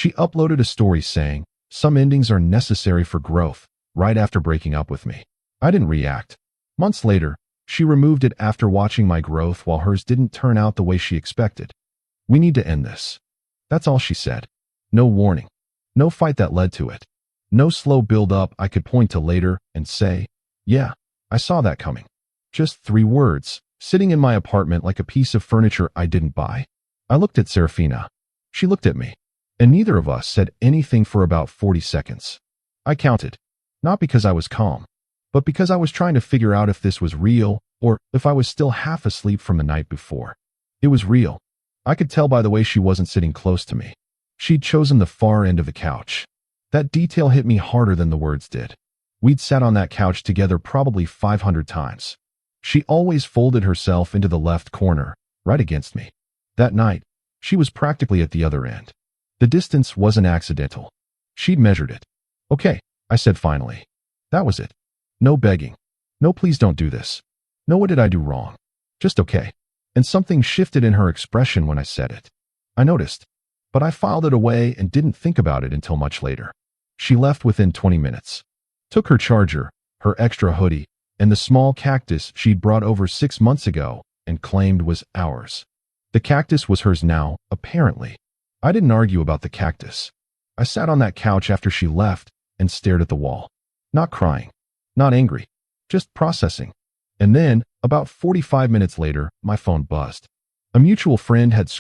She uploaded a story saying, "Some endings are necessary for growth," right after breaking up with me. I didn't react. Months later, she removed it after watching my growth while hers didn't turn out the way she expected. "We need to end this." That's all she said. No warning. No fight that led to it. No slow build-up I could point to later and say, "Yeah, I saw that coming." Just 3 words, sitting in my apartment like a piece of furniture I didn't buy. I looked at Serafina. She looked at me. And neither of us said anything for about 40 seconds. I counted. Not because I was calm, but because I was trying to figure out if this was real or if I was still half asleep from the night before. It was real. I could tell by the way she wasn't sitting close to me. She'd chosen the far end of the couch. That detail hit me harder than the words did. We'd sat on that couch together probably 500 times. She always folded herself into the left corner, right against me. That night, she was practically at the other end. The distance wasn't accidental. She'd measured it. "Okay," I said finally. That was it. No begging. No "please don't do this." No "what did I do wrong?" Just "okay." And something shifted in her expression when I said it. I noticed, but I filed it away and didn't think about it until much later. She left within 20 minutes. Took her charger, her extra hoodie, and the small cactus she'd brought over 6 months ago and claimed was ours. The cactus was hers now, apparently. I didn't argue about the cactus. I sat on that couch after she left and stared at the wall. Not crying. Not angry. Just processing. And then, about 45 minutes later, my phone buzzed. A mutual friend had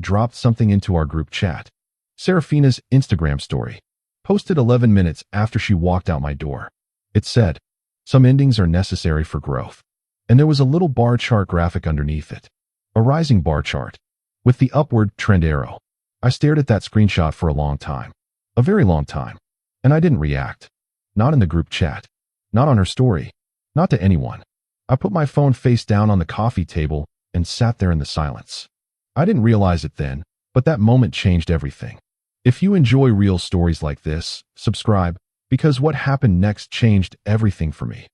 dropped something into our group chat. Serafina's Instagram story. Posted 11 minutes after she walked out my door. It said, "Some endings are necessary for growth." And there was a little bar chart graphic underneath it. A rising bar chart. With the upward trend arrow. I stared at that screenshot for a long time. A very long time. And I didn't react. Not in the group chat. Not on her story. Not to anyone. I put my phone face down on the coffee table and sat there in the silence. I didn't realize it then, but that moment changed everything. If you enjoy real stories like this, subscribe, because what happened next changed everything for me.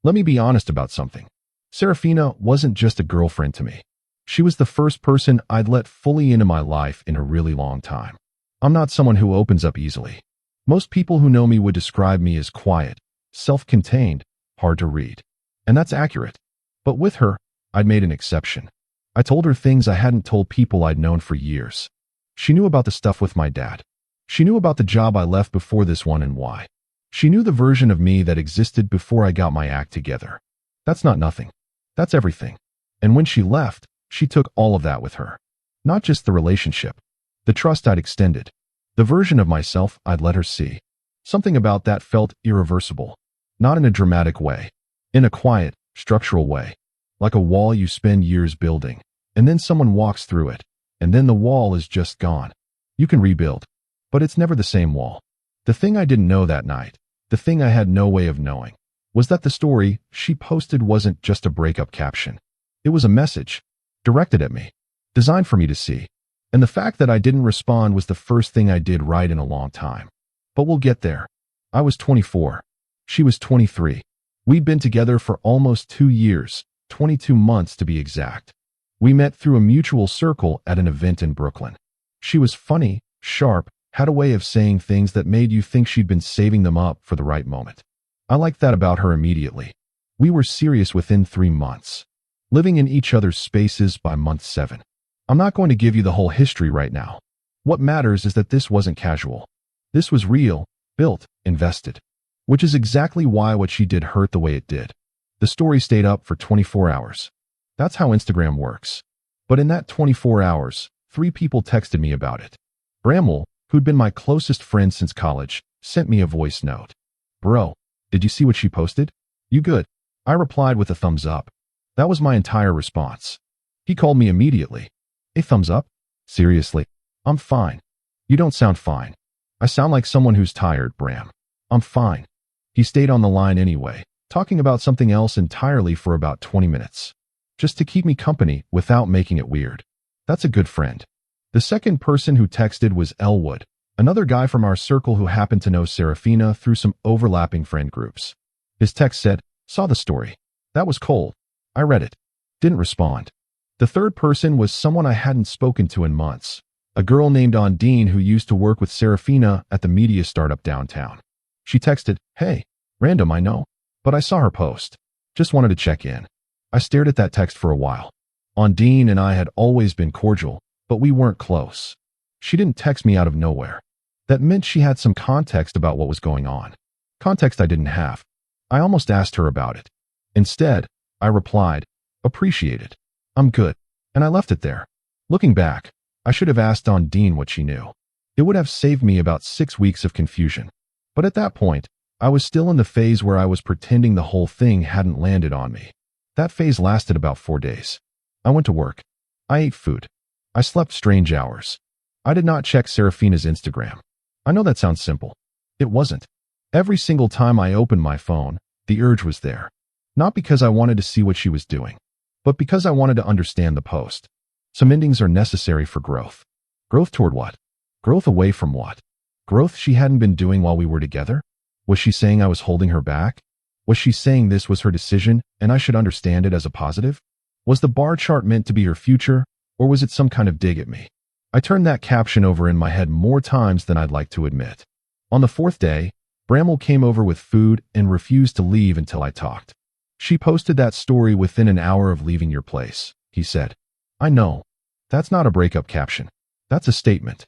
Let me be honest about something. Serafina wasn't just a girlfriend to me. She was the first person I'd let fully into my life in a really long time. I'm not someone who opens up easily. Most people who know me would describe me as quiet, self-contained, hard to read. And that's accurate. But with her, I'd made an exception. I told her things I hadn't told people I'd known for years. She knew about the stuff with my dad. She knew about the job I left before this one and why. She knew the version of me that existed before I got my act together. That's not nothing. That's everything. And when she left, she took all of that with her. Not just the relationship. The trust I'd extended. The version of myself I'd let her see. Something about that felt irreversible. Not in a dramatic way. In a quiet, structural way. Like a wall you spend years building, and then someone walks through it, and then the wall is just gone. You can rebuild, but it's never the same wall. The thing I didn't know that night, the thing I had no way of knowing, was that the story she posted wasn't just a breakup caption. It was a message, directed at me, designed for me to see. And the fact that I didn't respond was the first thing I did right in a long time. But we'll get there. I was 24. She was 23. We'd been together for almost 2 years, 22 months to be exact. We met through a mutual circle at an event in Brooklyn. She was funny, sharp, had a way of saying things that made you think she'd been saving them up for the right moment. I liked that about her immediately. We were serious within 3 months. Living in each other's spaces by month 7. I'm not going to give you the whole history right now. What matters is that this wasn't casual. This was real, built, invested. Which is exactly why what she did hurt the way it did. The story stayed up for 24 hours. That's how Instagram works. But in that 24 hours, 3 people texted me about it. Bramwell, who'd been my closest friend since college, sent me a voice note. "Bro, did you see what she posted? You good?" I replied with a thumbs up. That was my entire response. He called me immediately. "A thumbs up? Seriously? I'm fine." "You don't sound fine." "I sound like someone who's tired, Bram." "I'm fine." He stayed on the line anyway, talking about something else entirely for about 20 minutes. Just to keep me company without making it weird. That's a good friend. The second person who texted was Elwood, another guy from our circle who happened to know Serafina through some overlapping friend groups. His text said, "Saw the story. That was cold. I read it. Didn't respond." The third person was someone I hadn't spoken to in months, A girl named OnDealing who used to work with Serafina at the media startup downtown. She texted, "Hey, random, I know, but I saw her post. Just wanted to check in." I stared at that text for a while. OnDealing and I had always been cordial, but we weren't close. She didn't text me out of nowhere. That meant she had some context about what was going on. Context I didn't have. I almost asked her about it. Instead, I replied, "Appreciate it. I'm good." And I left it there. Looking back, I should have asked OnDealing what she knew. It would have saved me about 6 weeks of confusion. But at that point, I was still in the phase where I was pretending the whole thing hadn't landed on me. That phase lasted about 4 days. I went to work. I ate food. I slept strange hours. I did not check Serafina's Instagram. I know that sounds simple. It wasn't. Every single time I opened my phone, the urge was there. Not because I wanted to see what she was doing, but because I wanted to understand the post. Some endings are necessary for growth. Growth toward what? Growth away from what? Growth she hadn't been doing while we were together? Was she saying I was holding her back? Was she saying this was her decision and I should understand it as a positive? Was the bar chart meant to be her future, or was it some kind of dig at me? I turned that caption over in my head more times than I'd like to admit. On the 4th day, Bramwell came over with food and refused to leave until I talked. "She posted that story within an hour of leaving your place," he said. "I know. That's not a breakup caption. That's a statement."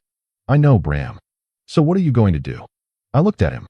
"I know, Bram. So what are you going to do?" I looked at him.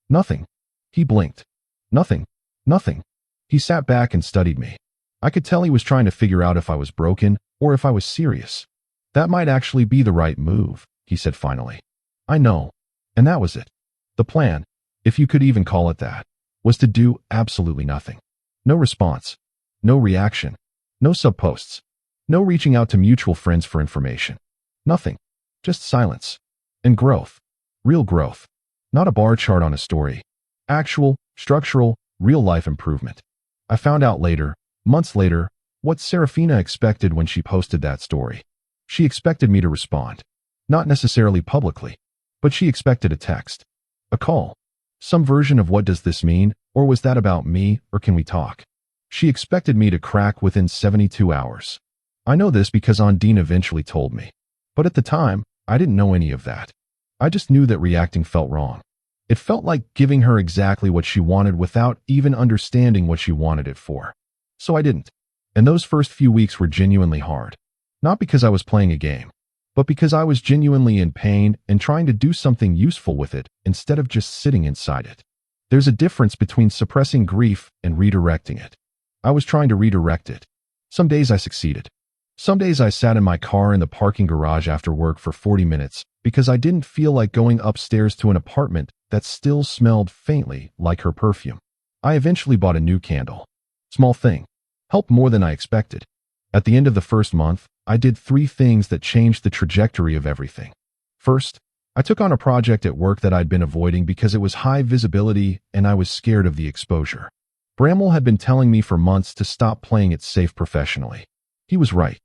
"Nothing." He blinked. "Nothing. Nothing." He sat back and studied me. I could tell he was trying to figure out if I was broken or if I was serious. "That might actually be the right move," he said finally. "I know." And that was it. The plan, if you could even call it that, was to do absolutely nothing. No response. No reaction. No subposts. No reaching out to mutual friends for information. Nothing. Just silence. And growth. Real growth. Not a bar chart on a story. Actual, structural, real-life improvement. I found out later, months later, what Serafina expected when she posted that story. She expected me to respond. Not necessarily publicly, but she expected a text. A call. Some version of "what does this mean?" or "was that about me?" or "can we talk?" She expected me to crack within 72 hours. I know this because OnDealing eventually told me. But at the time, I didn't know any of that. I just knew that reacting felt wrong. It felt like giving her exactly what she wanted without even understanding what she wanted it for. So I didn't. And those first few weeks were genuinely hard. Not because I was playing a game, but because I was genuinely in pain and trying to do something useful with it instead of just sitting inside it. There's a difference between suppressing grief and redirecting it. I was trying to redirect it. Some days I succeeded. Some days I sat in my car in the parking garage after work for 40 minutes because I didn't feel like going upstairs to an apartment that still smelled faintly like her perfume. I eventually bought a new candle. Small thing. Helped more than I expected. At the end of the first month, I did 3 things that changed the trajectory of everything. First, I took on a project at work that I'd been avoiding because it was high visibility and I was scared of the exposure. Bramwell had been telling me for months to stop playing it safe professionally. He was right.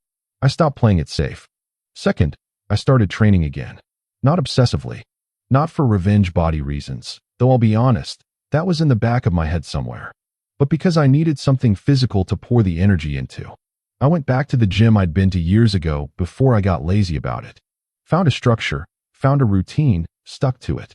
I stopped playing it safe. Second, I started training again. Not obsessively. Not for revenge body reasons, though I'll be honest, that was in the back of my head somewhere. But because I needed something physical to pour the energy into. I went back to the gym I'd been to years ago before I got lazy about it. Found a structure, found a routine, stuck to it.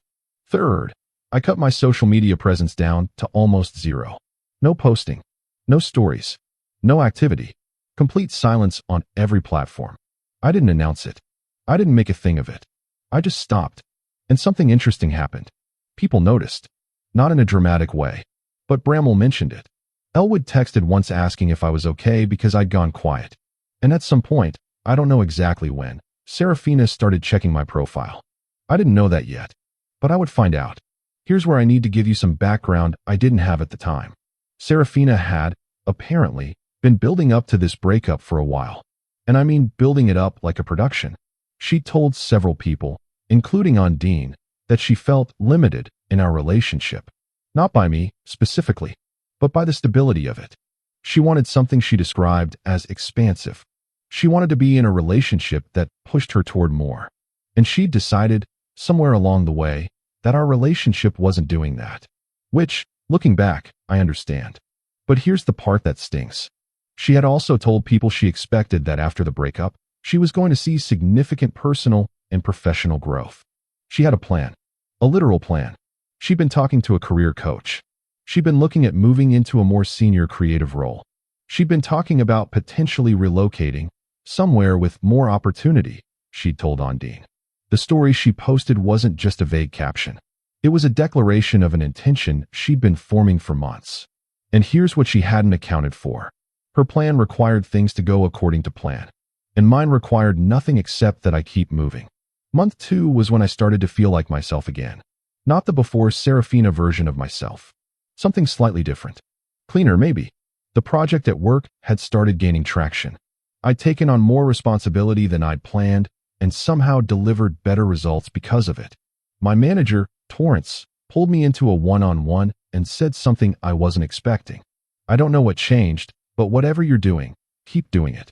Third, I cut my social media presence down to almost zero. No posting. No stories. No activity. Complete silence on every platform. I didn't announce it. I didn't make a thing of it. I just stopped. And something interesting happened. People noticed. Not in a dramatic way. But Bramwell mentioned it. Elwood texted once asking if I was okay because I'd gone quiet. And at some point, I don't know exactly when, Serafina started checking my profile. I didn't know that yet. But I would find out. Here's where I need to give you some background I didn't have at the time. Serafina had, apparently, been building up to this breakup for a while. And I mean building it up like a production. She told several people, including OnDealing, that she felt limited in our relationship. Not by me, specifically, but by the stability of it. She wanted something she described as expansive. She wanted to be in a relationship that pushed her toward more. And she'd decided, somewhere along the way, that our relationship wasn't doing that. Which, looking back, I understand. But here's the part that stings. She had also told people she expected that after the breakup, She was going to see significant personal and professional growth. She had a plan, a literal plan. She'd been talking to a career coach. She'd been looking at moving into a more senior creative role. She'd been talking about potentially relocating somewhere with more opportunity, she'd told OnDealing. The story she posted wasn't just a vague caption. It was a declaration of an intention she'd been forming for months. And here's what she hadn't accounted for. Her plan required things to go according to plan. And mine required nothing except that I keep moving. Month 2 was when I started to feel like myself again. Not the before Serafina version of myself. Something slightly different. Cleaner, maybe. The project at work had started gaining traction. I'd taken on more responsibility than I'd planned and somehow delivered better results because of it. My manager, Torrance, pulled me into a one-on-one and said something I wasn't expecting. I don't know what changed, but whatever you're doing, keep doing it.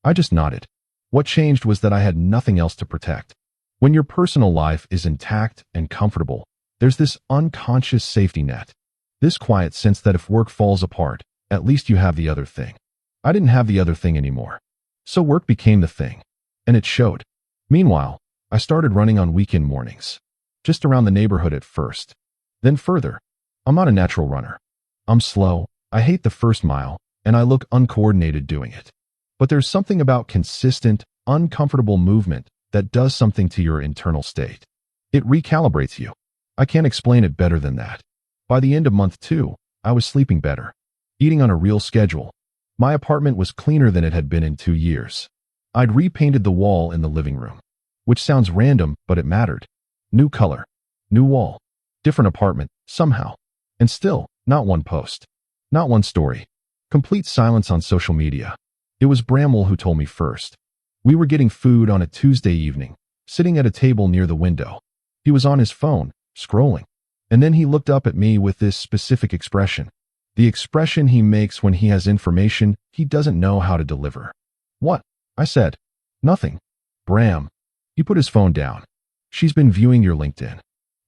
I just nodded. What changed was that I had nothing else to protect. When your personal life is intact and comfortable, there's this unconscious safety net. This quiet sense that if work falls apart, at least you have the other thing. I didn't have the other thing anymore. So work became the thing. And it showed. Meanwhile, I started running on weekend mornings. Just around the neighborhood at first. Then further. I'm not a natural runner. I'm slow, I hate the first mile, and I look uncoordinated doing it. But there's something about consistent, uncomfortable movement that does something to your internal state. It recalibrates you. I can't explain it better than that. By the end of month 2, I was sleeping better. Eating on a real schedule. My apartment was cleaner than it had been in 2 years. I'd repainted the wall in the living room. Which sounds random, but it mattered. New color. New wall. Different apartment, somehow. And still, not one post. Not one story. Complete silence on social media. It was Bramwell who told me first. We were getting food on a Tuesday evening, sitting at a table near the window. He was on his phone, scrolling. And then he looked up at me with this specific expression. The expression he makes when he has information he doesn't know how to deliver. What? I said. Nothing. Bram. He put his phone down. She's been viewing your LinkedIn.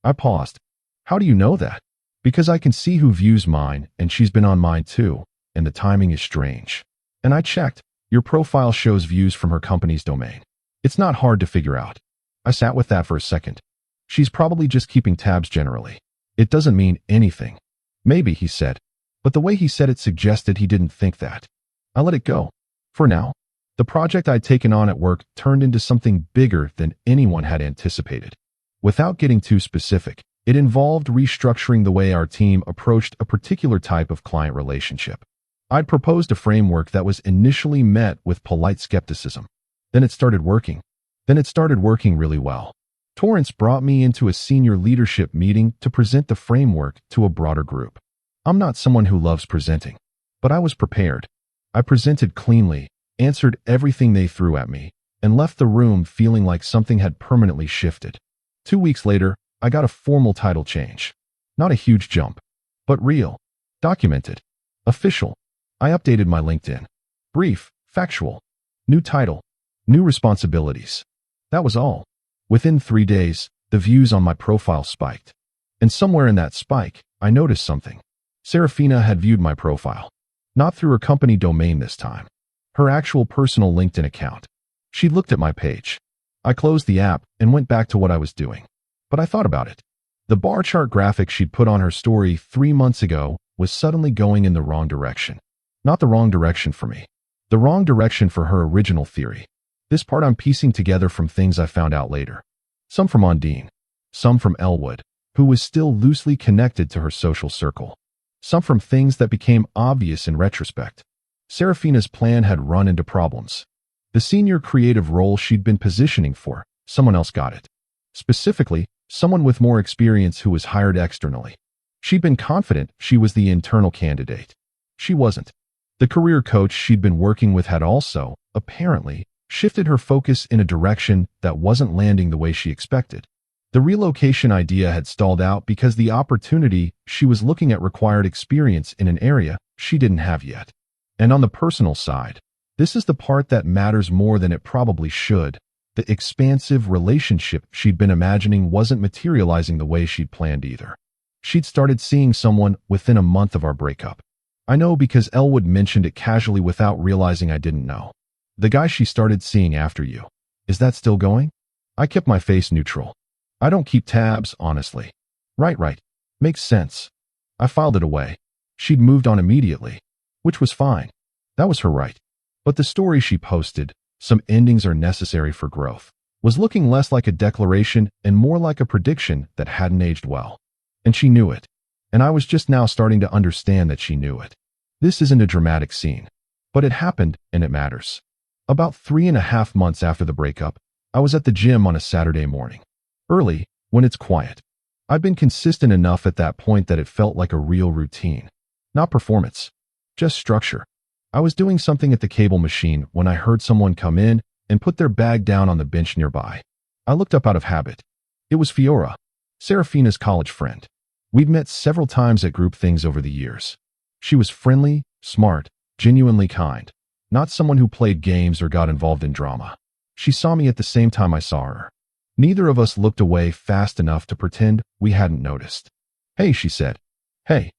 I paused. How do you know that? Because I can see who views mine, and she's been on mine too, and the timing is strange. And I checked. Your profile shows views from her company's domain. It's not hard to figure out. I sat with that for a second. She's probably just keeping tabs generally. It doesn't mean anything. Maybe, he said. But the way he said it suggested he didn't think that. I let it go. For now. The project I'd taken on at work turned into something bigger than anyone had anticipated. Without getting too specific, it involved restructuring the way our team approached a particular type of client relationship. I'd proposed a framework that was initially met with polite skepticism. Then it started working. Then it started working really well. Torrance brought me into a senior leadership meeting to present the framework to a broader group. I'm not someone who loves presenting, but I was prepared. I presented cleanly, answered everything they threw at me, and left the room feeling like something had permanently shifted. 2 weeks later, I got a formal title change. Not a huge jump, but real. Documented. Official. I updated my LinkedIn. Brief, factual. New title. New responsibilities. That was all. Within 3 days, the views on my profile spiked. And somewhere in that spike, I noticed something. Serafina had viewed my profile. Not through her company domain this time. Her actual personal LinkedIn account. She looked at my page. I closed the app and went back to what I was doing. But I thought about it. The bar chart graphic she'd put on her story 3 months ago was suddenly going in the wrong direction. Not the wrong direction for me. The wrong direction for her original theory. This part I'm piecing together from things I found out later. Some from OnDealing. Some from Elwood, who was still loosely connected to her social circle. Some from things that became obvious in retrospect. Serafina's plan had run into problems. The senior creative role she'd been positioning for, someone else got it. Specifically, someone with more experience who was hired externally. She'd been confident she was the internal candidate. She wasn't. The career coach she'd been working with had also, apparently, shifted her focus in a direction that wasn't landing the way she expected. The relocation idea had stalled out because the opportunity she was looking at required experience in an area she didn't have yet. And on the personal side, this is the part that matters more than it probably should. The expansive relationship she'd been imagining wasn't materializing the way she'd planned either. She'd started seeing someone within a month of our breakup. I know because Elwood mentioned it casually without realizing I didn't know. The guy she started seeing after you. Is that still going? I kept my face neutral. I don't keep tabs, honestly. Right. Makes sense. I filed it away. She'd moved on immediately, which was fine. That was her right. But the story she posted, "Some endings are necessary for growth," was looking less like a declaration and more like a prediction that hadn't aged well. And she knew it. And I was just now starting to understand that she knew it. This isn't a dramatic scene, but it happened and it matters. About 3.5 months after the breakup, I was at the gym on a Saturday morning. Early, when it's quiet. I'd been consistent enough at that point that it felt like a real routine. Not performance, just structure. I was doing something at the cable machine when I heard someone come in and put their bag down on the bench nearby. I looked up out of habit. It was Fiora, Serafina's college friend. We'd met several times at group things over the years. She was friendly, smart, genuinely kind. Not someone who played games or got involved in drama. She saw me at the same time I saw her. Neither of us looked away fast enough to pretend we hadn't noticed. "Hey," she said. "Hey,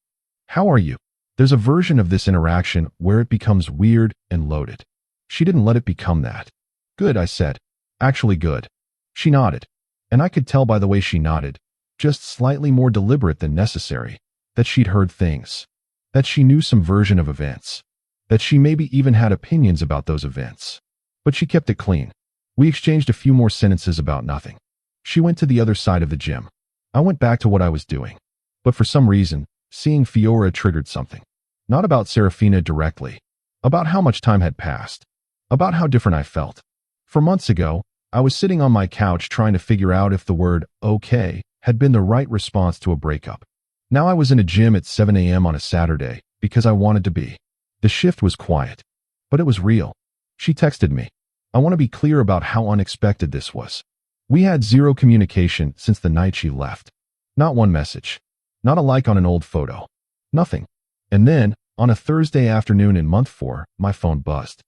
how are you?" There's a version of this interaction where it becomes weird and loaded. She didn't let it become that. "Good," I said. "Actually good." She nodded. And I could tell by the way she nodded, just slightly more deliberate than necessary, that she'd heard things. That she knew some version of events. That she maybe even had opinions about those events. But she kept it clean. We exchanged a few more sentences about nothing. She went to the other side of the gym. I went back to what I was doing. But for some reason, seeing Fiora triggered something. Not about Serafina directly. About how much time had passed. About how different I felt. For months ago, I was sitting on my couch trying to figure out if the word "okay" had been the right response to a breakup. Now I was in a gym at 7 a.m. on a Saturday because I wanted to be. The shift was quiet. But it was real. She texted me. I want to be clear about how unexpected this was. We had zero communication since the night she left. Not one message. Not a like on an old photo. Nothing. And then, on a Thursday afternoon in month 4, my phone buzzed.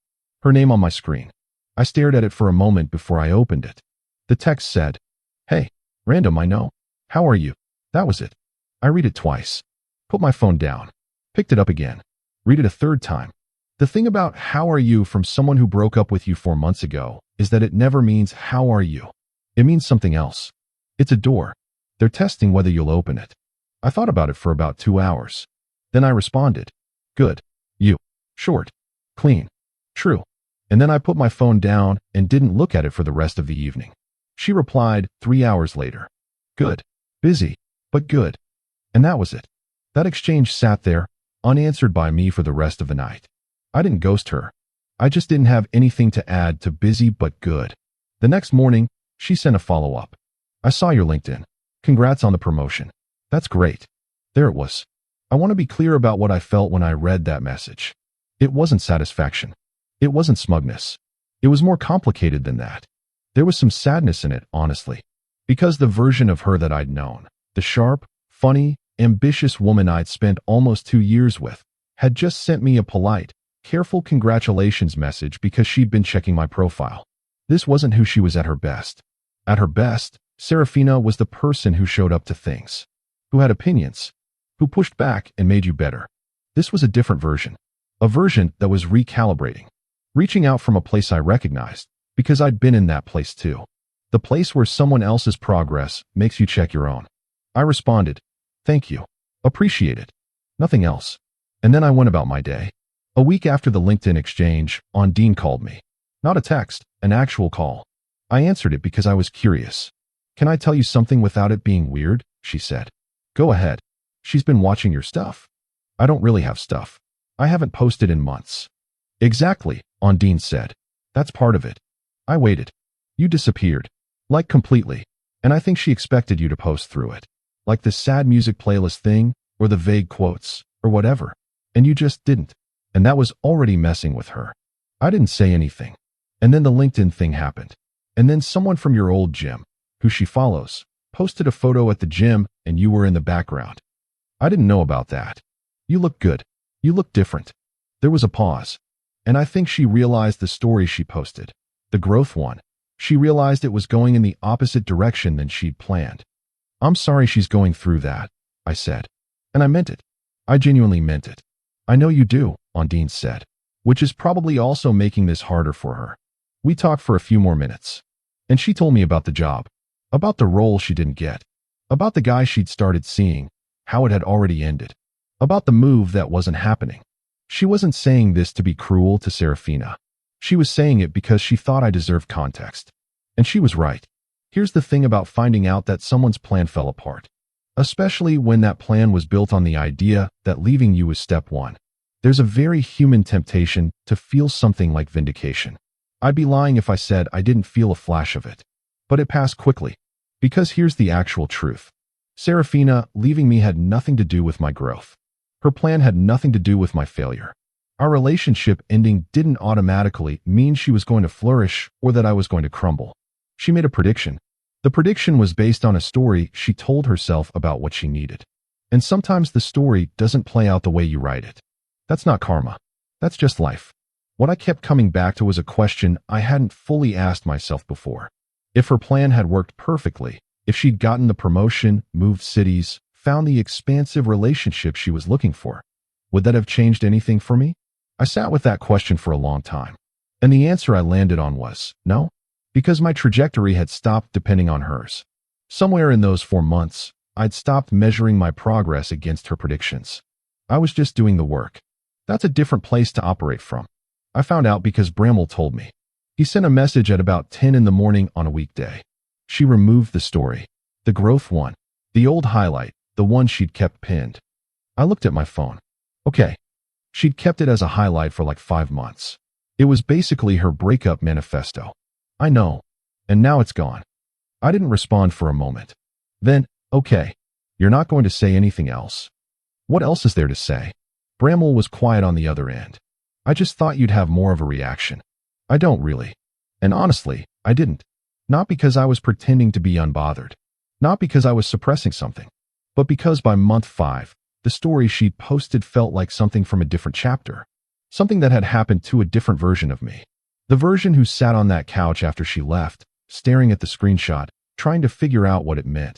Her name on my screen. I stared at it for a moment before I opened it. The text said, "Hey, random I know. How are you?" That was it. I read it twice. Put my phone down. Picked it up again. Read it a third time. The thing about "how are you" from someone who broke up with you 4 months ago is that it never means "how are you." It means something else. It's a door. They're testing whether you'll open it. I thought about it for about 2 hours. Then I responded. "Good. You. Short. Clean. True." And then I put my phone down and didn't look at it for the rest of the evening. She replied 3 hours later. "Good. Busy, but good." And that was it. That exchange sat there, unanswered by me for the rest of the night. I didn't ghost her. I just didn't have anything to add to busy but good. The next morning, she sent a follow-up. "I saw your LinkedIn. Congrats on the promotion." That's great. There it was. I want to be clear about what I felt when I read that message. It wasn't satisfaction. It wasn't smugness. It was more complicated than that. There was some sadness in it, honestly. Because the version of her that I'd known, the sharp, funny, ambitious woman I'd spent almost 2 years with, had just sent me a polite, careful congratulations message because she'd been checking my profile. This wasn't who she was at her best. At her best, Serafina was the person who showed up to things. Who had opinions. Who pushed back and made you better. This was a different version. A version that was recalibrating. Reaching out from a place I recognized, because I'd been in that place too. The place where someone else's progress makes you check your own. I responded, "Thank you. Appreciate it." Nothing else. And then I went about my day. A week after the LinkedIn exchange, OnDealing called me. Not a text, an actual call. I answered it because I was curious. "Can I tell you something without it being weird?" she said. "Go ahead." "She's been watching your stuff." "I don't really have stuff. I haven't posted in months." "Exactly," OnDealing said. "That's part of it." I waited. "You disappeared. Like completely. And I think she expected you to post through it. Like the sad music playlist thing, or the vague quotes, or whatever. And you just didn't. And that was already messing with her." I didn't say anything. And then the LinkedIn thing happened. And then someone from your old gym, who she follows, posted a photo at the gym and you were in the background. "I didn't know about that. You look good. You look different." There was a pause. And I think she realized the story she posted. The growth one. She realized it was going in the opposite direction than she'd planned. "I'm sorry she's going through that," I said. And I meant it. I genuinely meant it. "I know you do," OnDealing said. which is probably also making this harder for her. We talked for a few more minutes, and she told me about the job, about the role she didn't get, about the guy she'd started seeing, how it had already ended, about the move that wasn't happening. She wasn't saying this to be cruel to Serafina. She was saying it because she thought I deserved context. And she was right. Here's the thing about finding out that someone's plan fell apart, especially when that plan was built on the idea that leaving you was step one. There's a very human temptation to feel something like vindication. I'd be lying if I said I didn't feel a flash of it. But it passed quickly. Because here's the actual truth. Serafina leaving me had nothing to do with my growth. Her plan had nothing to do with my failure. Our relationship ending didn't automatically mean she was going to flourish or that I was going to crumble. She made a prediction. The prediction was based on a story she told herself about what she needed. And sometimes the story doesn't play out the way you write it. That's not karma. That's just life. What I kept coming back to was a question I hadn't fully asked myself before. If her plan had worked perfectly, if she'd gotten the promotion, moved cities, found the expansive relationship she was looking for, would that have changed anything for me? I sat with that question for a long time. And the answer I landed on was no, because my trajectory had stopped depending on hers. Somewhere in those 4 months, I'd stopped measuring my progress against her predictions. I was just doing the work. That's a different place to operate from. I found out because Bramwell told me. He sent a message at about 10 in the morning on a weekday. She removed the story, the growth one, the old highlight, the one she'd kept pinned. I looked at my phone. Okay. She'd kept it as a highlight for like 5 months. It was basically her breakup manifesto. I know. And now it's gone. I didn't respond for a moment. Then, okay. You're not going to say anything else. What else is there to say? Bramwell was quiet on the other end. I just thought you'd have more of a reaction. I don't really. And honestly, I didn't. Not because I was pretending to be unbothered. Not because I was suppressing something. But because by month 5, the story she'd posted felt like something from a different chapter. Something that had happened to a different version of me. The version who sat on that couch after she left, staring at the screenshot, trying to figure out what it meant.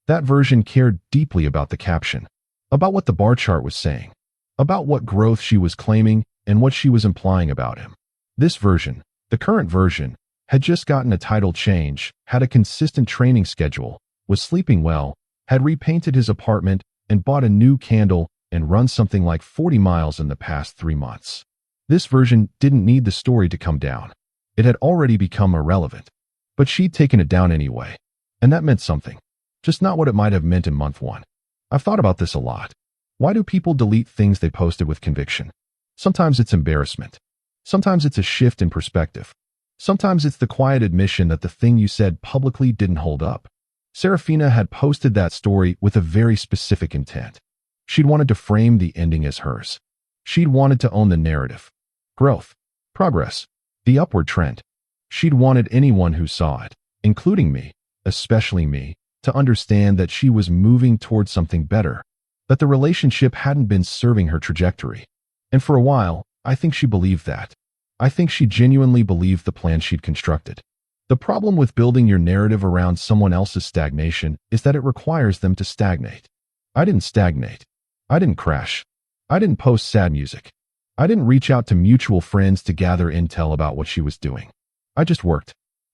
That version cared deeply about the caption. About what the bar chart was saying. About what growth she was claiming and what she was implying about him. This version, the current version, had just gotten a title change, had a consistent training schedule, was sleeping well, had repainted his apartment and bought a new candle and run something like 40 miles in the past 3 months. This version didn't need the story to come down. It had already become irrelevant. But she'd taken it down anyway. And that meant something. Just not what it might have meant in month 1. I've thought about this a lot. Why do people delete things they posted with conviction? Sometimes it's embarrassment. Sometimes it's a shift in perspective. Sometimes it's the quiet admission that the thing you said publicly didn't hold up. Serafina had posted that story with a very specific intent. She'd wanted to frame the ending as hers. She'd wanted to own the narrative. Growth. Progress. The upward trend. She'd wanted anyone who saw it, including me, especially me, to understand that she was moving towards something better, that the relationship hadn't been serving her trajectory. And for a while, I think she believed that. I think she genuinely believed the plan she'd constructed. The problem with building your narrative around someone else's stagnation is that it requires them to stagnate. I didn't stagnate. I didn't crash. I didn't post sad music. I didn't reach out to mutual friends to gather intel about what she was doing. I just worked.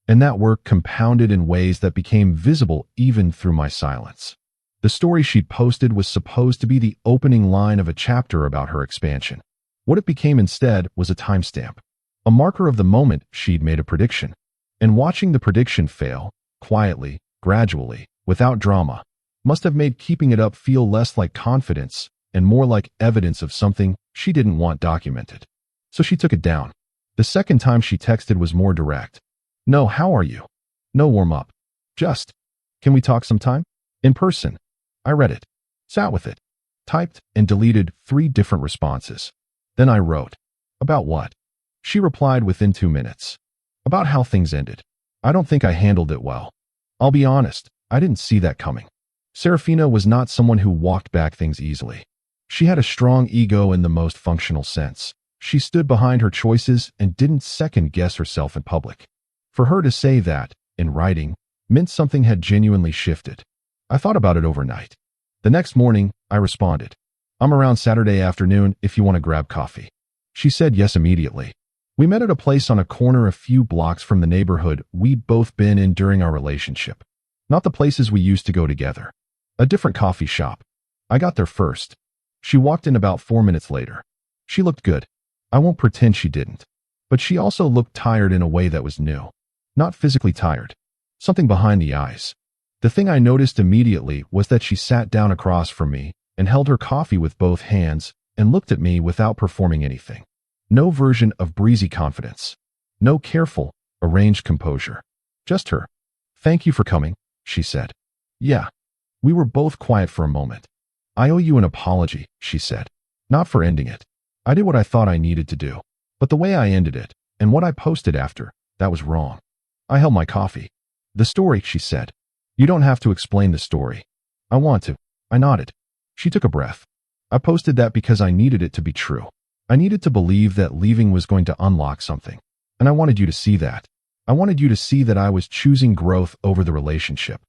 And that work compounded in ways that became visible even through my silence. The story she'd posted was supposed to be the opening line of a chapter about her expansion. What it became instead was a timestamp, a marker of the moment she'd made a prediction. And watching the prediction fail, quietly, gradually, without drama, must have made keeping it up feel less like confidence and more like evidence of something she didn't want documented. So she took it down. The second time she texted was more direct. No, how are you? No warm up. Just, can we talk sometime? In person. I read it. Sat with it. Typed and deleted 3 different responses. Then I wrote. About what? She replied within 2 minutes. About how things ended. I don't think I handled it well. I'll be honest, I didn't see that coming. Serafina was not someone who walked back things easily. She had a strong ego in the most functional sense. She stood behind her choices and didn't second-guess herself in public. For her to say that, in writing, meant something had genuinely shifted. I thought about it overnight. The next morning, I responded. I'm around Saturday afternoon if you want to grab coffee. She said yes immediately. We met at a place on a corner a few blocks from the neighborhood we'd both been in during our relationship. Not the places we used to go together. A different coffee shop. I got there first. She walked in about 4 minutes later. She looked good. I won't pretend she didn't. But she also looked tired in a way that was new. Not physically tired. Something behind the eyes. The thing I noticed immediately was that she sat down across from me and held her coffee with both hands and looked at me without performing anything. No version of breezy confidence. No careful, arranged composure. Just her. "Thank you for coming," she said. "Yeah." We were both quiet for a moment. "I owe you an apology," she said. "Not for ending it. I did what I thought I needed to do. But the way I ended it, and what I posted after, that was wrong." I held my coffee. "The story," she said. "You don't have to explain the story." "I want to." I nodded. She took a breath. "I posted that because I needed it to be true. I needed to believe that leaving was going to unlock something. And I wanted you to see that. I wanted you to see that I was choosing growth over the relationship."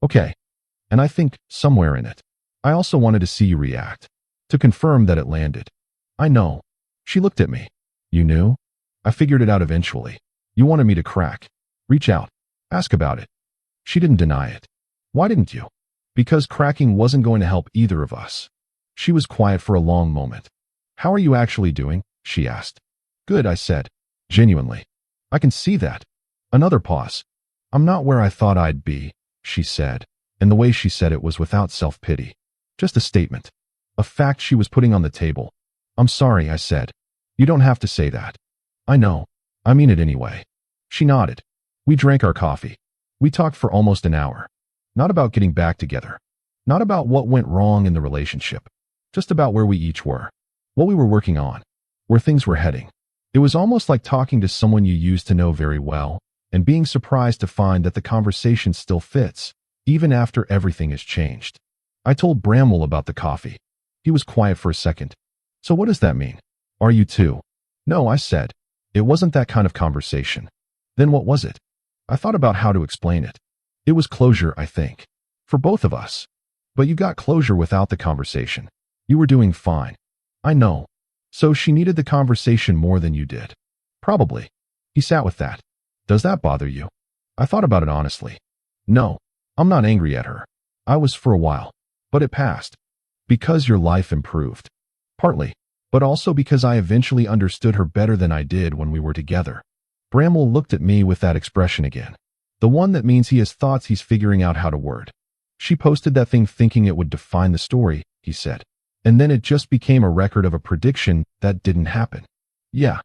Okay. And I think, somewhere in it, I also wanted to see you react. To confirm that it landed. "I know." She looked at me. "You knew?" "I figured it out eventually. You wanted me to crack. Reach out. Ask about it." She didn't deny it. "Why didn't you?" "Because cracking wasn't going to help either of us." She was quiet for a long moment. "How are you actually doing?" she asked. "Good," I said. Genuinely. "I can see that." Another pause. "I'm not where I thought I'd be," she said, and the way she said it was without self-pity. Just a statement. A fact she was putting on the table. "I'm sorry," I said. "You don't have to say that." "I know. I mean it anyway." She nodded. We drank our coffee. We talked for almost an hour. Not about getting back together. Not about what went wrong in the relationship. Just about where we each were. What we were working on. Where things were heading. It was almost like talking to someone you used to know very well, and being surprised to find that the conversation still fits, even after everything has changed. I told Bramwell about the coffee. He was quiet for a second. "So what does that mean? Are you too?" "No," I said. "It wasn't that kind of conversation." "Then what was it?" I thought about how to explain it. It was closure, I think. For both of us. But you got closure without the conversation. You were doing fine. "I know." "So she needed the conversation more than you did." "Probably." He sat with that. "Does that bother you?" I thought about it honestly. "No. I'm not angry at her. I was for a while. But it passed. Because your life improved. Partly. But also because I eventually understood her better than I did when we were together." Bramwell looked at me with that expression again. The one that means he has thoughts he's figuring out how to word. "She posted that thing thinking it would define the story," he said. "And then it just became a record of a prediction that didn't happen." "Yeah.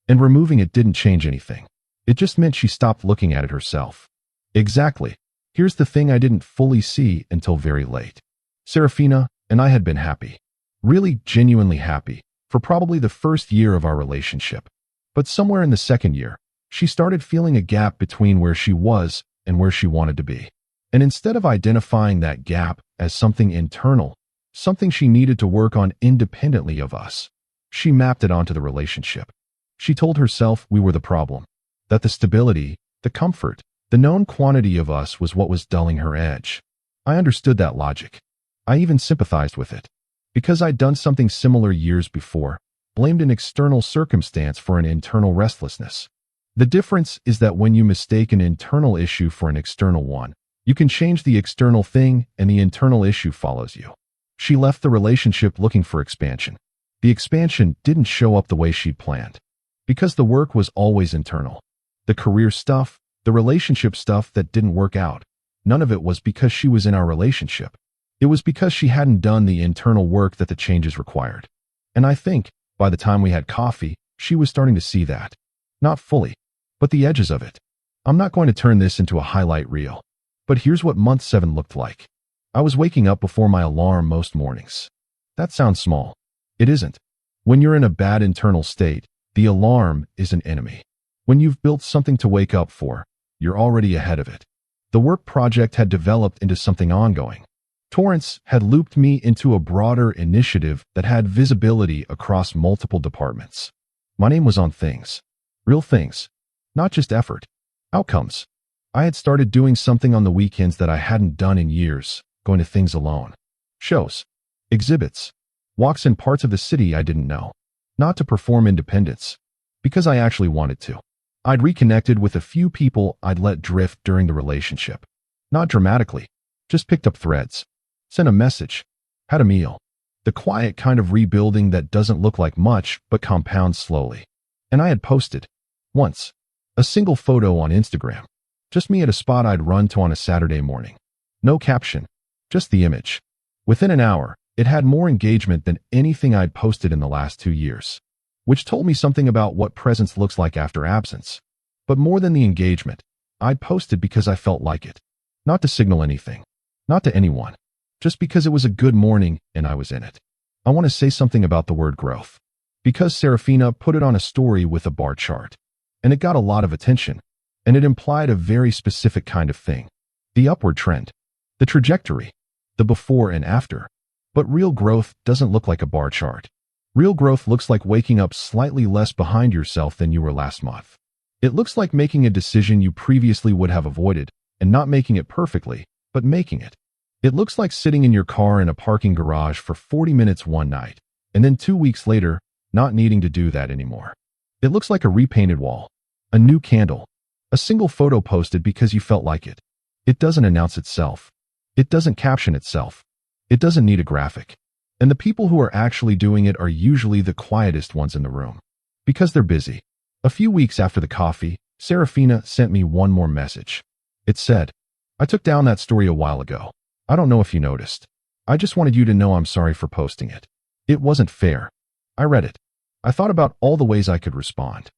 And removing it didn't change anything. It just meant she stopped looking at it herself." "Exactly. Here's the thing I didn't fully see until very late. Serafina and I had been happy. Really genuinely happy for probably the first year of our relationship. But somewhere in the second year, she started feeling a gap between where she was and where she wanted to be. And instead of identifying that gap as something internal, something she needed to work on independently of us, she mapped it onto the relationship. She told herself we were the problem. That the stability, the comfort, the known quantity of us was what was dulling her edge. I understood that logic. I even sympathized with it. Because I'd done something similar years before, blamed an external circumstance for an internal restlessness. The difference is that when you mistake an internal issue for an external one, you can change the external thing and the internal issue follows you. She left the relationship looking for expansion. The expansion didn't show up the way she'd planned. Because the work was always internal. The career stuff, the relationship stuff that didn't work out, none of it was because she was in our relationship. It was because she hadn't done the internal work that the changes required. And I think, by the time we had coffee, she was starting to see that. Not fully, but the edges of it. I'm not going to turn this into a highlight reel. But here's what month 7 looked like. I was waking up before my alarm most mornings. That sounds small. It isn't. When you're in a bad internal state, the alarm is an enemy. When you've built something to wake up for, you're already ahead of it. The work project had developed into something ongoing. Torrance had looped me into a broader initiative that had visibility across multiple departments. My name was on things. Real things. Not just effort. Outcomes. I had started doing something on the weekends that I hadn't done in years, going to things alone. Shows. Exhibits. Walks in parts of the city I didn't know. not to perform independence, because I actually wanted to. I'd reconnected with a few people I'd let drift during the relationship. Not dramatically, just picked up threads, sent a message, had a meal. The quiet kind of rebuilding that doesn't look like much but compounds slowly. And I had posted, once, a single photo on Instagram. Just me at a spot I'd run to on a Saturday morning. No caption, just the image. Within an hour, it had more engagement than anything I'd posted in the last 2 years, which told me something about what presence looks like after absence. But more than the engagement, I'd posted because I felt like it. Not to signal anything, not to anyone, just because it was a good morning and I was in it. I want to say something about the word growth, because Serafina put it on a story with a bar chart, and it got a lot of attention, and it implied a very specific kind of thing. The upward trend, the trajectory, the before and after. But real growth doesn't look like a bar chart. Real growth looks like waking up slightly less behind yourself than you were last month. It looks like making a decision you previously would have avoided, and not making it perfectly, but making it. It looks like sitting in your car in a parking garage for 40 minutes one night, and then 2 weeks later, not needing to do that anymore. It looks like a repainted wall, a new candle, a single photo posted because you felt like it. It doesn't announce itself. It doesn't caption itself. It doesn't need a graphic. And the people who are actually doing it are usually the quietest ones in the room, because they're busy. A few weeks after the coffee, Serafina sent me one more message. It said, "I took down that story a while ago. I don't know if you noticed. I just wanted you to know I'm sorry for posting it. It wasn't fair." I read it. I thought about all the ways I could respond.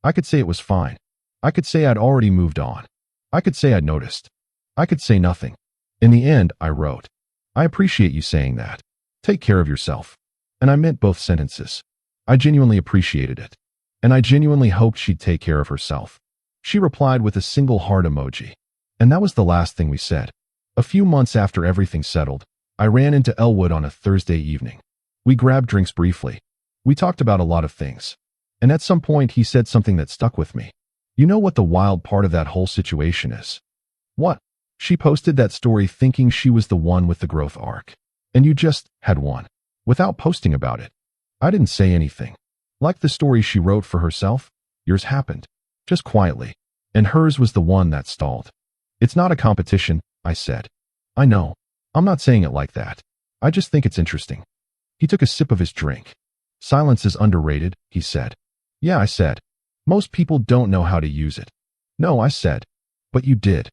I could say it was fine. I could say I'd already moved on. I could say I'd noticed. I could say nothing. In the end, I wrote, "I appreciate you saying that. Take care of yourself." And I meant both sentences. I genuinely appreciated it. And I genuinely hoped she'd take care of herself. She replied with a single heart emoji. And that was the last thing we said. A few months after everything settled, I ran into Elwood on a Thursday evening. We grabbed drinks briefly. We talked about a lot of things. And at some point he said something that stuck with me. "You know what the wild part of that whole situation is?" "What?" "She posted that story thinking she was the one with the growth arc. And you just had one. Without posting about it." I didn't say anything. Like the story she wrote for herself, yours happened. Just quietly. And hers was the one that stalled. "It's not a competition," I said. "I know. I'm not saying it like that. I just think it's interesting." He took a sip of his drink. "Silence is underrated," he said. "Yeah," I said. "Most people don't know how to use it." "No," I said. "But you did.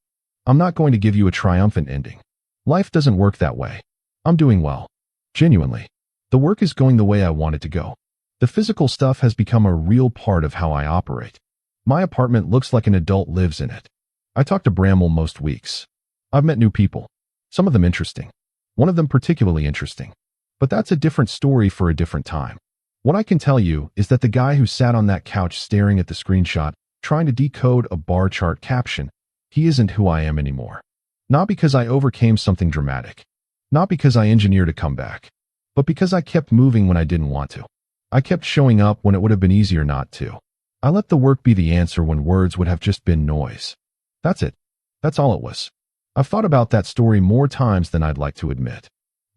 I'm not going to give you a triumphant ending. Life doesn't work that way. I'm doing well. Genuinely. The work is going the way I want it to go. The physical stuff has become a real part of how I operate. My apartment looks like an adult lives in it. I talk to Bramwell most weeks. I've met new people. Some of them interesting. One of them particularly interesting. But that's a different story for a different time. What I can tell you is that the guy who sat on that couch staring at the screenshot, trying to decode a bar chart caption, he isn't who I am anymore. Not because I overcame something dramatic. Not because I engineered a comeback. But because I kept moving when I didn't want to. I kept showing up when it would have been easier not to. I let the work be the answer when words would have just been noise. That's it. That's all it was. I've thought about that story more times than I'd like to admit.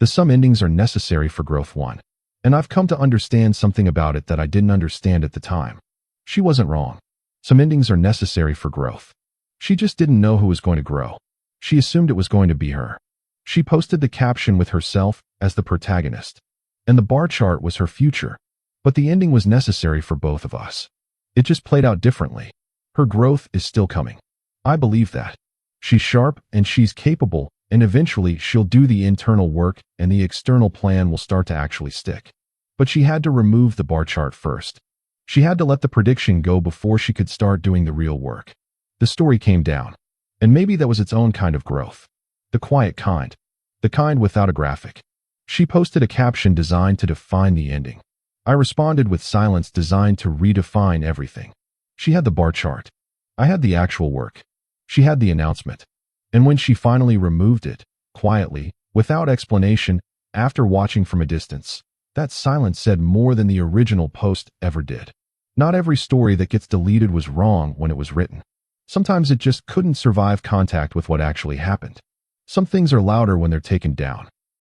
Some endings are necessary for growth one. And I've come to understand something about it that I didn't understand at the time. She wasn't wrong. Some endings are necessary for growth. She just didn't know who was going to grow. She assumed it was going to be her. She posted the caption with herself as the protagonist. And the bar chart was her future. But the ending was necessary for both of us. It just played out differently. Her growth is still coming. I believe that. She's sharp and she's capable, and eventually she'll do the internal work and the external plan will start to actually stick. But she had to remove the bar chart first. She had to let the prediction go before she could start doing the real work. The story came down. And maybe that was its own kind of growth. The quiet kind. The kind without a graphic. She posted a caption designed to define the ending. I responded with silence designed to redefine everything. She had the bar chart. I had the actual work. She had the announcement. And when she finally removed it, quietly, without explanation, after watching from a distance, that silence said more than the original post ever did. Not every story that gets deleted was wrong when it was written. Sometimes it just couldn't survive contact with what actually happened. Some things are louder when they're taken down.